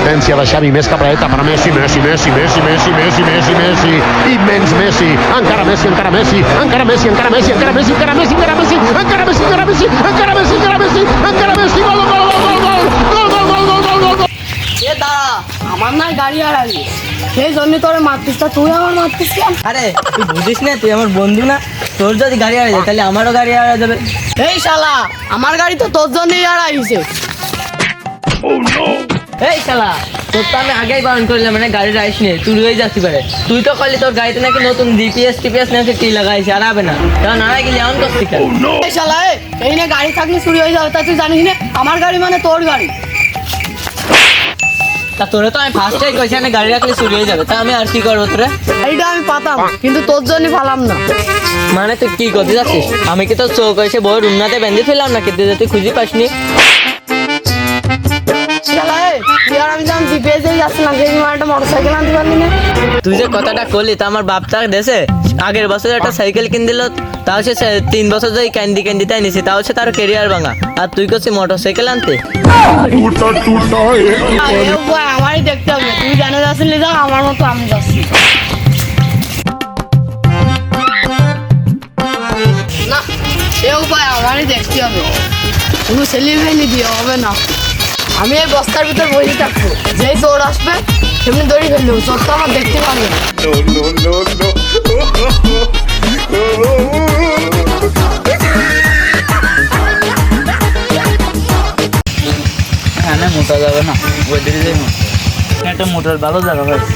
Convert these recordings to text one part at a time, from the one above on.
potència de Xavi, més cap a dreta per a Messi, Messi, Messi, Messi, Messi, Messi, Messi, Messi, immens Messi, encara Messi, encara Messi, encara Messi, encara Messi, encara Messi, encara Messi, encara Messi, encara Messi, encara Messi, encara Messi, encara Messi, encara Messi, gol, gol, gol, gol, gol, gol, gol, gol, gol, gol, gol. এ দাঁড়া, আমার না গাড়ি হারালি, সেই জন্য তোরে মারতিস, তা তুই আমার মারতিস কেন? আরে তুই বুঝিস না, তুই আমার বন্ধু না, তোর যদি গাড়ি হারিয়ে যায় তাহলে আমারও গাড়ি হারিয়ে যাবে। এই শালা, আমার গাড়ি তো তোর জন্যই হারাইছে। এই শালা, তোর তো আমি আগেই বারণ করলাম মানে গাড়ি রাইস নিয়ে চুরি হয়ে যাচ্ছি পারে। তুই তো করলি তোর গাড়িতে নাকি নতুন জিপিএস নাকি কি লাগাইছে, আর হবে না, তখন নাড়াই গেলি এমন করছি কেন? এই শালা, এই নিয়ে গাড়ি থাকলে চুরি হয়ে যাবে, তা তুই জানিস না আমার গাড়ি মানে তোর গাড়ি। তা তোরে তো আমি ফার্স্টেই কইছি না গাড়ি রাখলে চুরি হয়ে যাবে, তা আমি আর কি করবো তোরে? এইটা আমি পাতাম, কিন্তু তোর জন্য পালাম না। মানে তুই কি করতে যাচ্ছিস? আমি কি তোর চোখ এসে বই রুমনাতে বেঁধে ফেললাম না, কিন্তু তুই খুঁজে পাসনি। আমি যখন জিপিএসে যাচ্ছিলাম, সেই সময় একটা মোটরসাইকেল আনতে পারলি না। তুই যে কথাটা করলি তা আমার বাপটা দেশে আগের বছর একটা সাইকেল কিনে দিল, তাও সে 3 বছর ধরে ক্যান্ডি তাই নিছে, তাও সে তার কেরিয়ার ভাঙা, আর তুই করছিস মোটরসাইকেল আনতে। আমারই দেখতে হবে, তুই জানে যাচ্ছিলি যা, আমার মতো আমি যাচ্ছি না, এ উপায় আমারই দেখতে হবে, কোনো সেলিব্রেটি দিয়ে হবে না। আমি এই বস্তার ভিতর বসে থাকবো, যেই চোর আসবে সেমনি দড়ি ফেলবো, চোর তো আমার দেখতে পারবে না। এখানে মোটা যাবে না, ওই দিকে যাই না, একটা মোটর ভালো জায়গা পাচ্ছি।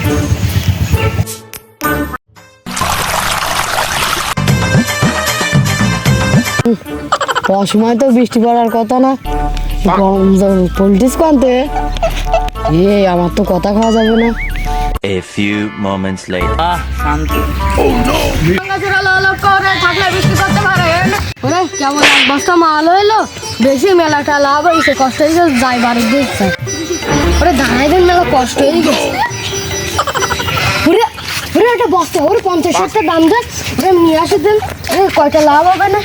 অসময় তো বৃষ্টি পড়ার কথা না, পোল্ট্রিস কানতে আমার তো কথা খাওয়া যাবে না। A few moments later. শান্তি। কেমন এক বস্তা মাল হইলো, বেশি মেলাটা লাভ হয়েছে, কষ্ট হয়েছে, যাই বাড়ি দিচ্ছে ওরে দাঁড়াই দেন, মেলা কষ্ট হয়ে গেছে। ওরে একটা বস্তা, ওর 50-60 দাম দেন, ওরে নিয়ে আসে দেন, ওরে কয়টা লাভ হবে না।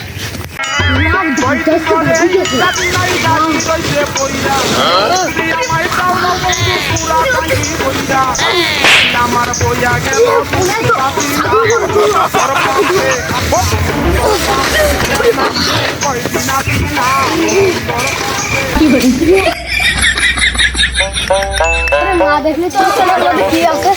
মা দেখলে তো কি আছে।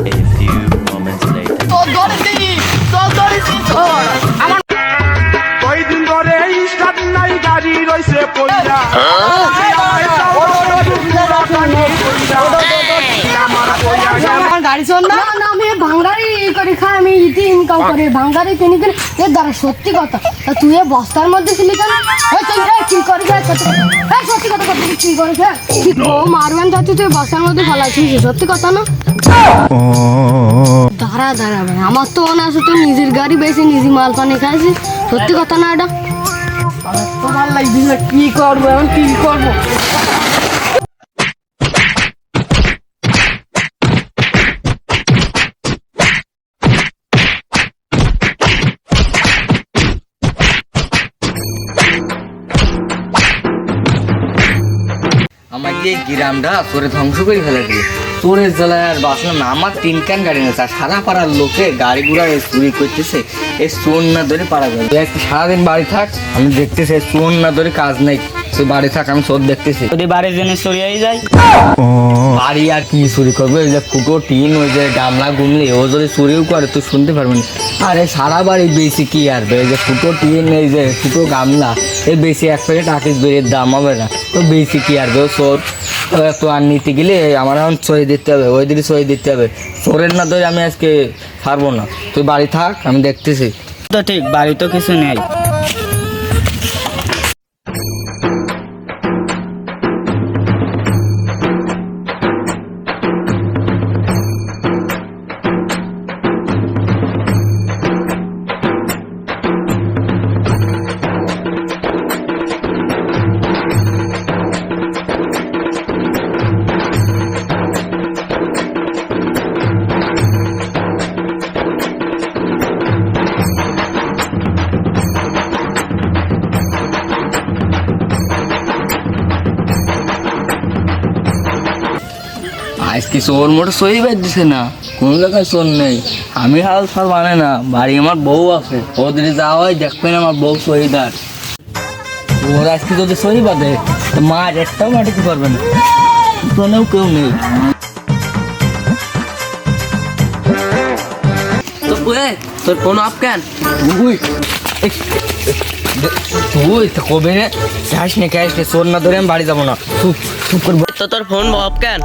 A few moments later. কয়দিন ধরে স্টার্ট নাই গাড়ি রইছে পয়সা আমার গাড়ি চল না, আমি ভাঙ্গারি করে খাই, আমি ইতি ইনকাম করি, ভাঙ্গারি কিনে কিনে এর দ্বারা। সত্যি কথা, তা তুই বস্তার মধ্যে ছিলি কেন? কি করি সত্যি কথা করতে কি করেছে, মারবেন যাচ্ছি, তুই বস্তার মধ্যে ফেলাচ্ছিস, সত্যি কথা না? দাঁড়া ভাই, আমার তো মনে আছে তুই নিজের গাড়ি বেশি নিজে মাল পানি খাইছিস, সত্যি কথা না এটা? তোমার লাগবে কি করবো এখন, কি করবো? আমার যে গ্রামটা তোরে ধ্বংস করে ফেলে দিল, চোরের জ্বালায় আর বাঁচলাম না। আমার 3 কান গাড়ি না, সারা পাড়ার লোকে গাড়ি ঘোড়া চুরি করতেছে, এই চোর না ধরে পাড়া যাবে। তুই সারাদিন বাড়ি থাক, আমি দেখতেছি চোর না ধরে কাজ নেই, তুই বাড়ি থাক, আমি চোর দেখতেছি। যদি বাড়ির জন্য চুরিয়াই যায়, বাড়ি আর কি চুরি করবে? ওই যে ফুটো টিন, ওই যে গামলা গুমলে ও যদি চুরিও করে তুই শুনতে পারবি না। আরে সারা বাড়ি বেশি কি আসবে? এই যে ফুটো টিন, এই যে ফুটো গামলা, এই বেশি 1 প্যাকেট আকিস বেরিয়ে দাম হবে না, তো বেশি কি আসবে? ও চোর তো আর নিতে গেলে আমার এখন সই দিতে হবে, ওই দিকে সই দিতে হবে। চোরের না ধরে আমি আজকে ছাড়বো না, তুই বাড়ি থাক, আমি দেখতেছি। তো ঠিক, বাড়ি তো কিছু নেই। আজকে চোর মোটর সই বের দিছে না, কোনো জায়গায় চোর নেই। আমি হাল ফাল মানে না, বাড়ি আমার বউ আছে, ওদের যাওয়া হয় দেখবেন আমার বউ শহীদার। ওর আজকে যদি সই বাঁধে তো মার একটাও মাটিতে পারবে না, শোনেও কেউ নেই। তো তোর ফোন অফ কেন? তুই তো কবে রে যাস না, ক্যাশ নে, চোর না ধরে আমি বাড়ি যাবো না। চুপ করবো তো তোর ফোন অফ কেন?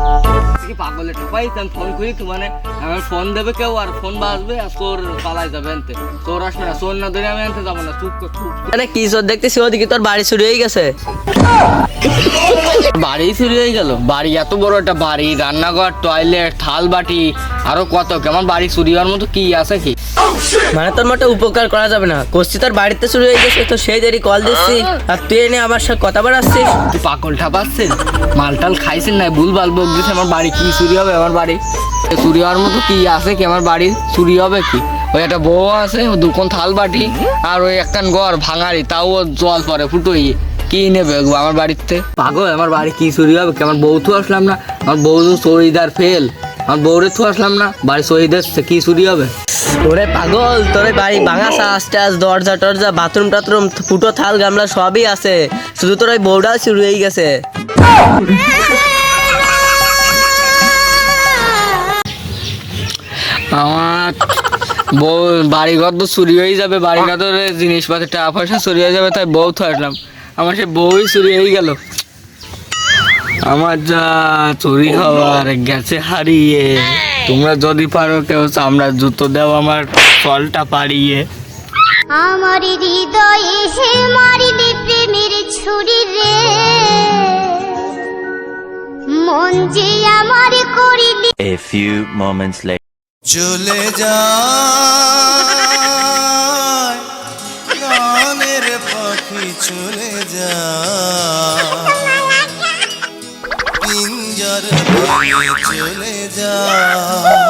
পাগলে টোপাই আমি ফোন করি তো, মানে আমার ফোন দেবে কেউ আর ফোন বাজবে আর চোর পালাই যাবে আনতে। চোর আসবে না, চোর না ধরে আমি আনতে যাবো না। চুপ কর, চুপ। মানে কি চোর দেখতেছি ওদিকে তোর বাড়ি চুরি হয়ে গেছে? বাড়ি চুরি হয়ে গেল? বাড়ি এত বড় একটা বাড়ি, রান্নাঘর, টয়লেট, থাল বাটি, আরো কত কেমন বাড়ি চুরি হওয়ার মতো কি আছে কি? মানে তোর মোটে উপকার করা যাবে না, করছি তোর বাড়িতে চুরি হয়ে গেছে তো সেই দেরি কল দিচ্ছি আর তুই এনে আমার সাথে কথা বাড়াচ্ছিস। তুই পাগল ঠাপাচ্ছেন, মালটাল খাইছেন না, ভুলভাল বক দিছে। আমার বাড়ি কি চুরি হবে? আমার বাড়ি চুরি হওয়ার মতো কি আছে কি? আমার বাড়ি চুরি হবে কি? ওই একটা বউ আছে, ও দুখন থাল বাটি আর ওই একখান ঘর ভাঙারি, তাও ও জল পরে ফুটোই, কি নেবে আমার বাড়িতে? পাগল, আমার বাড়ি কি চুরি হবে কি? আমার বউ তো আসলাম না, আমার বউ তো চুরিদার ফেল, আমার বউরে তো আসলাম না, বাড়ি চুরিদার কি চুরি হবে? ওরে পাগল, তোর এই বাড়ি ভাঙা চাষ টাস, দরজা টরজা, বাথরুম টাথরুম, ফুটো থাল গামলা সবই আছে, শুধু তোর ওই বউটা চুরি হয়ে গেছে। আমার বউ বাড়িঘর তো চুরি হয়ে যাবে, বাড়িঘর জিনিসপাতি টাকা পয়সা চুরি হয়ে যাবে, তাই বউ তো আসলাম, আমার সে বউই চুরি হয়ে গেল। আমার যা চুরি হওয়ার গেছে হারিয়ে। তোমরা যদি পারো কেউ চামড়ার জুতো দাও আমার ফলটা পাড়িয়ে। আমার হৃদয়ে সে মারিলে প্রেমের ছুরি রে, মন যে আমার করিলে। A few moments later. চলে যায় গানের পাখি, চলে যায় পিঞ্জর চলে যায়।